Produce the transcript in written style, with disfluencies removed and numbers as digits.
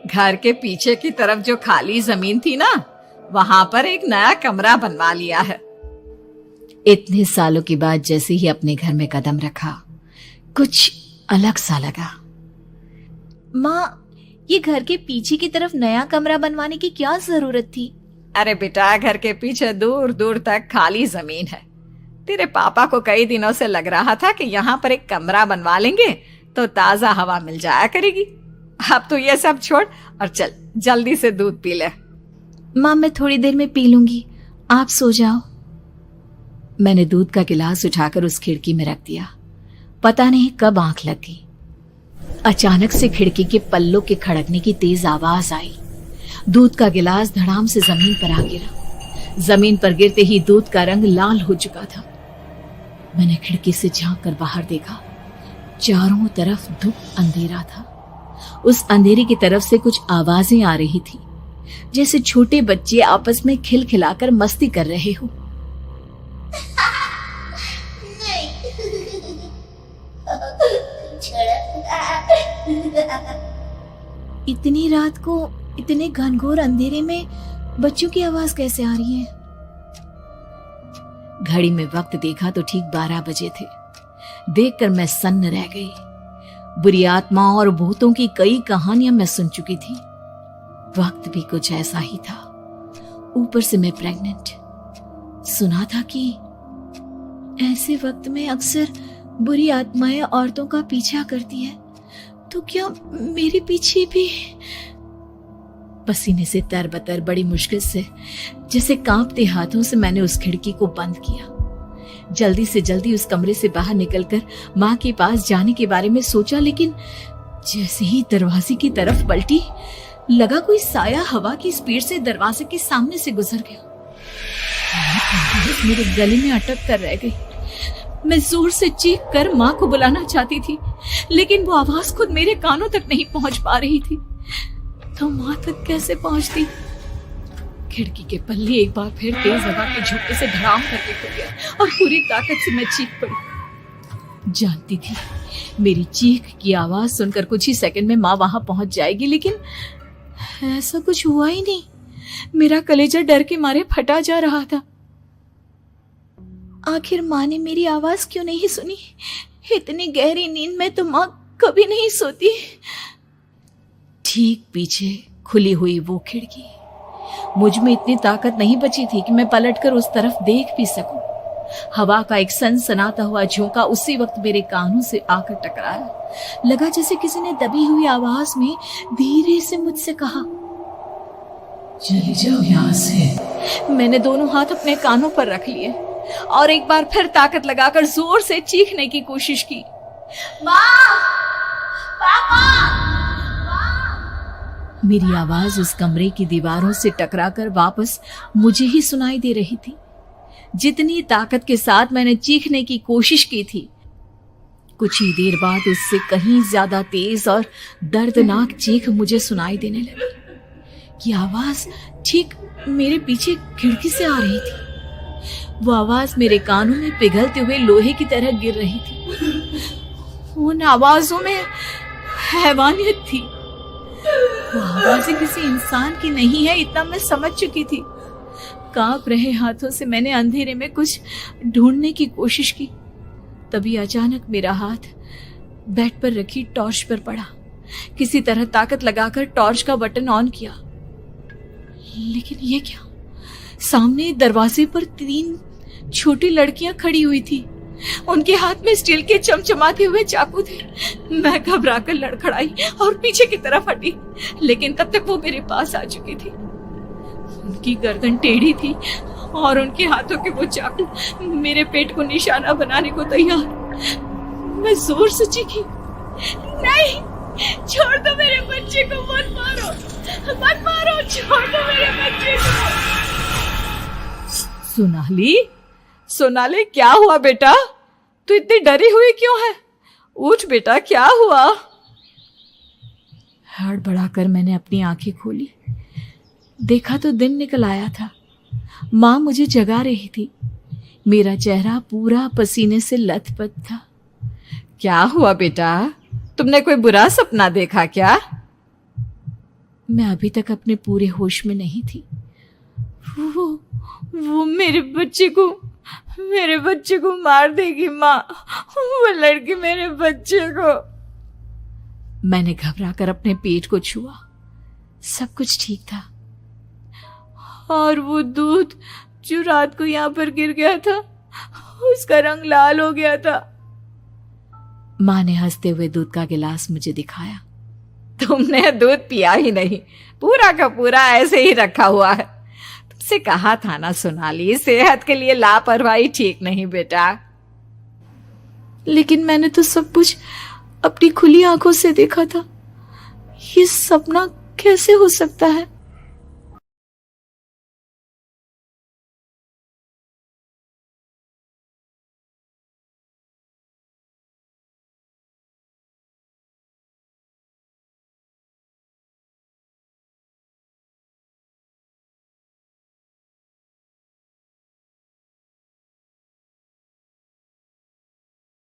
घर के पीछे की तरफ जो खाली जमीन थी ना, वहां पर एक नया कमरा बनवा लिया है। इतने सालों के बाद जैसे ही अपने घर में कदम रखा, कुछ अलग सा लगा। माँ, ये घर के पीछे की तरफ नया कमरा बनवाने की क्या जरूरत थी? अरे बेटा, घर के पीछे दूर दूर तक खाली जमीन है। तेरे पापा को कई दिनों से लग रहा था कि यहाँ पर एक कमरा बनवा लेंगे तो ताजा हवा मिल जाया करेगी। अब तो ये सब छोड़ और चल जल्दी से दूध पी ले। माँ, मैं थोड़ी देर में पी लूंगी, आप सो जाओ। मैंने दूध का गिलास उठाकर उस खिड़की में रख दिया। पता नहीं कब आंख लग गई। अचानक से खिड़की के पल्लों के खड़कने की तेज आवाज आई। दूध का गिलास धड़ाम से जमीन पर आ गिरा। जमीन पर गिरते ही दूध का रंग लाल हो चुका था। मैंने खिड़की से झांक कर बाहर देखा। चारों तरफ धूप अंधेरा था। उस अंधेरे की तरफ से कुछ आवाजें आ रही थी, जैसे छोटे बच्चे आपस में खिलखिलाकर मस्ती कर रहे हो। इतनी रात को इतने घनघोर अंधेरे में बच्चों की आवाज कैसे आ रही है? घड़ी में वक्त देखा तो ठीक 12 बजे थे। देखकर मैं सन्न रह गई। बुरी आत्माओं और भूतों की कई कहानियां मैं सुन चुकी थी। वक्त भी कुछ ऐसा ही था। ऊपर से मैं प्रेग्नेंट। सुना था कि ऐसे वक्त में अक्सर बुरी आत्माएं औरतों का पीछा करती है, तो क्या मेरे पीछे भी? पसीने से तरबतर बड़ी मुश्किल से, जैसे कांपते हाथों से मैंने उस खिड़की को बंद किया। जल्दी से जल्दी उस कमरे से बाहर निकलकर माँ के पास जाने के बारे में सोचा, लेकिन जैसे ही दरवाजे की तरफ पलटी, लगा कोई साया हवा की स्पीड से दरवाजे के सामने से गुजर गया। मेरे गले में अटक कर रह गई। मैं जोर से चीख कर माँ को बुलाना चाहती थी, लेकिन वो आवाज खुद मेरे कानों तक नहीं पहुंच पा रही थी। तो माँ तक कैसे पहुंचती? खिड़की के पल्ले एक बार फिर तेज हवा के झोंके से धड़ाम करके खुल गया और पूरी ताकत से मैं चीख पड़ी। जानती थी मेरी चीख की आवाज सुनकर कुछ ही सेकंड में माँ वहां पहुंच जाएगी, लेकिन ऐसा कुछ हुआ ही नहीं। मेरा कलेजा डर के मारे फटा जा रहा था। आखिर माँ ने मेरी आवाज क्यों नहीं सुनी? इतनी गहरी नींद में तो माँ कभी नहीं सोती। ठीक पीछे खुली हुई वो खिड़की। मुझ में इतनी ताकत नहीं बची थी कि मैं पलटकर उस तरफ देख भी सकूं। हवा का एक सनसनाता हुआ झोंका उसी वक्त मेरे कानों से आकर टकराया। लगा जैसे किसी ने दबी हुई आवाज में धीरे से मुझसे कहा, चली जाओ यहाँ से। मैंने दोनों हाथ अपने कानों पर रख लिए और एक बार फिर ताकत लगाकर जोर से चीखने की कोशिश की। माँ! पापा! मेरी आवाज उस कमरे की दीवारों से टकराकर वापस मुझे ही सुनाई दे रही थी। जितनी ताकत के साथ मैंने चीखने की कोशिश की थी, कुछ ही देर बाद उससे कहीं ज्यादा तेज और दर्दनाक चीख मुझे सुनाई देने लगी। ये आवाज ठीक मेरे पीछे खिड़की से आ रही थी। वो आवाज मेरे कानों में पिघलते हुए लोहे की तरह गिर रही थी। उन आवाजों में हैवानियत थी। वो आवाजें किसी इंसान की नहीं है, इतना मैं समझ चुकी थी। कांप रहे हाथों से मैंने अंधेरे में कुछ ढूंढने की कोशिश की। तभी अचानक मेरा हाथ बेड पर रखी टॉर्च पर पड़ा। किसी तरह ताकत लगाकर टॉर्च का बटन ऑन किया, लेकिन ये क्या? सामने दरवाजे पर 3 छोटी लड़कियां खड़ी हुई थी। उनके हाथ में स्टील के चमचमाते हुए चाकू थे। मैं घबराकर लड़खड़ाई और पीछे की तरफ हटी, लेकिन तब तक वो मेरे पास आ चुकी थी। उनकी गर्दन टेढ़ी थी और उनके हाथों के वो चाकू मेरे पेट को निशाना बनाने को तैयार। मैं जोर से चीखी, नहीं, छोड़ दो मेरे बच्चे को, मत मारो, मत मारो, छोड़ दो मेरे बच्चे को। सोनाली, क्या हुआ बेटा? तू इतनी डरी हुई क्यों है? उठ बेटा, क्या हुआ? हड़बड़ाकर मैंने अपनी आंखें खोली। देखा तो दिन निकल आया था। माँ मुझे जगा रही थी। मेरा चेहरा पूरा पसीने से लथपथ था। क्या हुआ बेटा? तुमने कोई बुरा सपना देखा क्या? मैं अभी तक अपने पूरे होश में नहीं थी। वो मेरे बच्चे को मार देगी माँ। वो लड़की मेरे बच्चे को। मैंने घबराकर अपने पेट को छुआ। सब कुछ ठीक था। और वो दूध जो रात को यहाँ पर गिर गया था, उसका रंग लाल हो गया था। माँ ने हंसते हुए दूध का गिलास मुझे दिखाया। तुमने दूध पिया ही नहीं, पूरा का पूरा ऐसे ही रखा हुआ है। तुमसे कहा था ना सोनाली, सेहत के लिए लापरवाही ठीक नहीं बेटा। लेकिन मैंने तो सब कुछ अपनी खुली आंखों से देखा था। ये सपना कैसे हो सकता है?